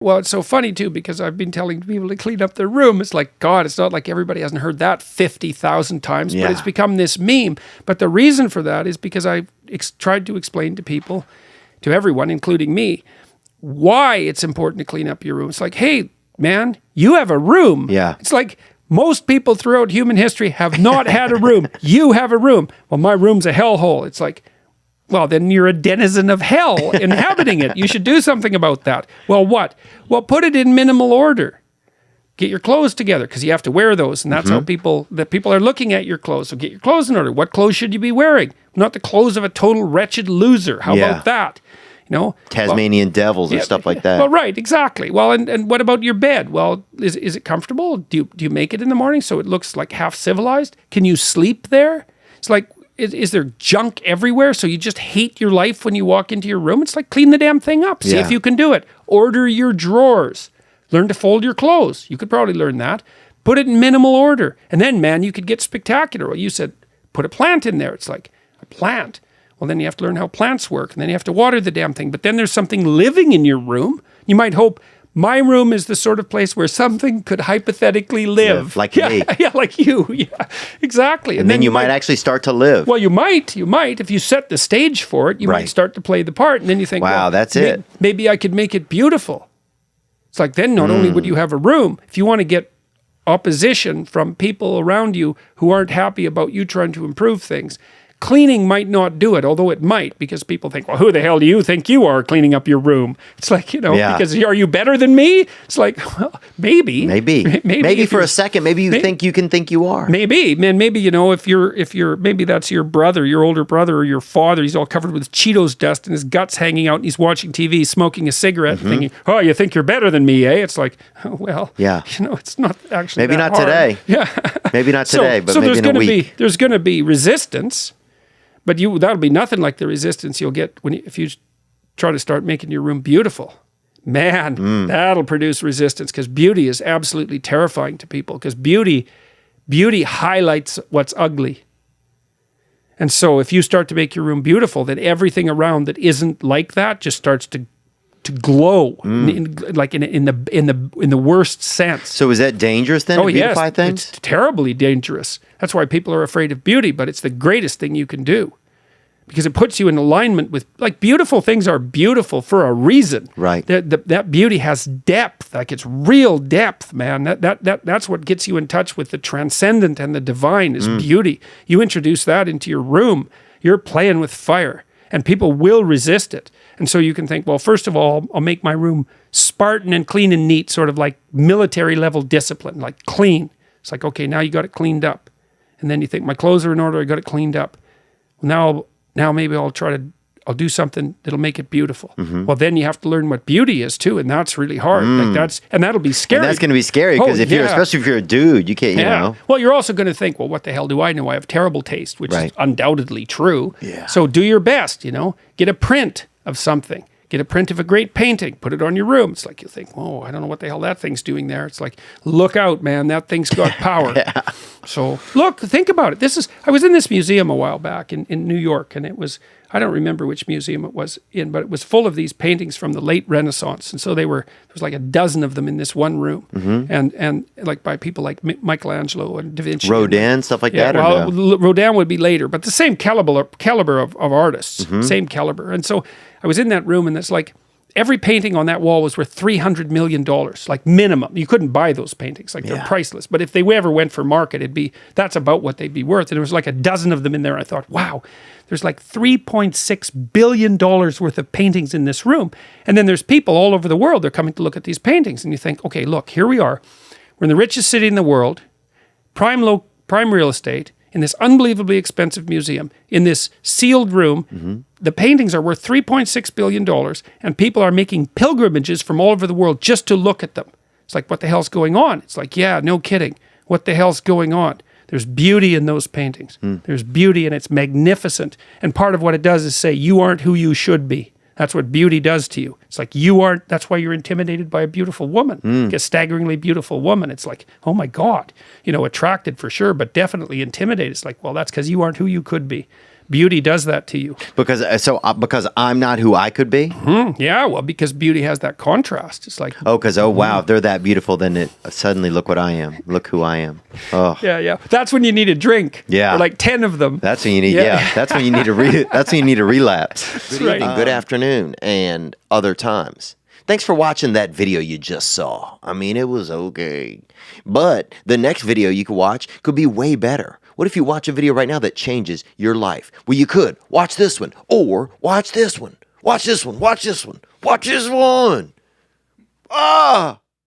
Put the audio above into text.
Well, it's so funny too, because I've been telling people to clean up their room. It's like, God, it's not like everybody hasn't heard that 50,000 times, but it's become this meme. But the reason for that is because I tried to explain to people, to everyone, including me, why it's important to clean up your room. It's like, hey, man, you have a room. Yeah. It's like most people throughout human history have not had a room. You have a room. Well, my room's a hellhole. It's like, well, then you're a denizen of hell inhabiting it. You should do something about that. Well, what? Well, put it in minimal order. Get your clothes together, because you have to wear those, and that's how people are looking at your clothes. So get your clothes in order. What clothes should you be wearing? Not the clothes of a total wretched loser. How about that? You know, Tasmanian devils and stuff like that. Well, right, exactly. Well, and what about your bed? Well, is it comfortable? Do you make it in the morning so it looks like half civilized? Can you sleep there? It's like, is there junk everywhere so you just hate your life when you walk into your room? It's like, clean the damn thing up. See if you can do it. Order your drawers. Learn to fold your clothes. You could probably learn that. Put it in minimal order. And then, man, you could get spectacular. Well, you said, put a plant in there. It's like, a plant. Well, then you have to learn how plants work, and then you have to water the damn thing. But then there's something living in your room. You might hope, my room is the sort of place where something could hypothetically live. Like me. Yeah, like you. Yeah, exactly. And then you might actually start to live. Well, you might. If you set the stage for it, you might start to play the part. And then you think, wow, well, that's it. Maybe I could make it beautiful. It's like, then not only would you have a room, if you want to get opposition from people around you who aren't happy about you trying to improve things, cleaning might not do it, although it might, because people think, well, who the hell do you think you are cleaning up your room? It's like, because are you better than me? It's like, well, maybe. Maybe for a second, maybe you think you are. Maybe, man, maybe, if you're, maybe that's your brother, your older brother, or your father. He's all covered with Cheetos dust and his guts hanging out, and he's watching TV, smoking a cigarette, thinking, oh, you think you're better than me, eh? It's like, oh, well, it's not actually maybe that not hard. Today. Yeah. Maybe not today, but maybe in a week. There's going to be resistance. But that'll be nothing like the resistance you'll get if you try to start making your room beautiful. Man, that'll produce resistance, because beauty is absolutely terrifying to people, because beauty highlights what's ugly. And so if you start to make your room beautiful, then everything around that isn't like that just starts to glow, in the worst sense. So is that dangerous then, to beautify things? It's terribly dangerous. That's why people are afraid of beauty, but it's the greatest thing you can do, because it puts you in alignment with, like, beautiful things are beautiful for a reason. Right. That beauty has depth, like it's real depth, man. That's what gets you in touch with the transcendent and the divine is beauty. You introduce that into your room, you're playing with fire, and people will resist it. And so you can think, well, first of all, I'll make my room Spartan and clean and neat, sort of like military level discipline, like clean. It's like, okay, now you got it cleaned up. And then you think, my clothes are in order, I got it cleaned up. Well, now maybe I'll do something that'll make it beautiful. Well, then you have to learn what beauty is too, and that's really hard. And that'll be scary. And that's going to be scary, because especially if you're a dude, you can't, you know. Well, you're also going to think, well, what the hell do I know? I have terrible taste, which is undoubtedly true. Yeah. So do your best, get a print of something. Get a print of a great painting, put it on your room. It's like, you think, whoa, I don't know what the hell that thing's doing there. It's like, look out, man, that thing's got power. So look, think about it. I was in this museum a while back in New York, and it was, I don't remember which museum it was in, but it was full of these paintings from the late Renaissance. And so there was like a dozen of them in this one room. And like by people like Michelangelo and Da Vinci. Rodin, stuff like that? Well, no? Rodin would be later, but the same caliber of artists, same caliber. And so I was in that room, and it's like every painting on that wall was worth $300 million, like minimum. You couldn't buy those paintings, like they're priceless. But if they ever went for market, that's about what they'd be worth. And there was like a dozen of them in there. I thought, wow, there's like $3.6 billion worth of paintings in this room. And then there's people all over the world, they're coming to look at these paintings. And you think, okay, look, here we are. We're in the richest city in the world, prime real estate, in this unbelievably expensive museum, in this sealed room. The paintings are worth $3.6 billion, and people are making pilgrimages from all over the world just to look at them. It's like, what the hell's going on? It's like, yeah, no kidding. What the hell's going on? There's beauty in those paintings. There's beauty, and it's magnificent. And part of what it does is say, you aren't who you should be. That's what beauty does to you. It's like, that's why you're intimidated by a beautiful woman, like a staggeringly beautiful woman. It's like, oh my God, attracted for sure, but definitely intimidated. It's like, well, that's because you aren't who you could be. Beauty does that to you. Because I'm not who I could be. Yeah, well, because beauty has that contrast. It's like, Wow, if they're that beautiful, then suddenly look what I am. Look who I am. Oh, yeah. That's when you need a drink. Yeah. Or like 10 of them. that's when you need. Yeah, that's when you need that's when you need a relapse. Good right. evening, good afternoon, and other times. Thanks for watching that video you just saw. I mean, it was okay. But the next video you could watch could be way better. What if you watch a video right now that changes your life? Well, you could watch this one, or watch this one. Watch this one, watch this one, watch this one. Ah!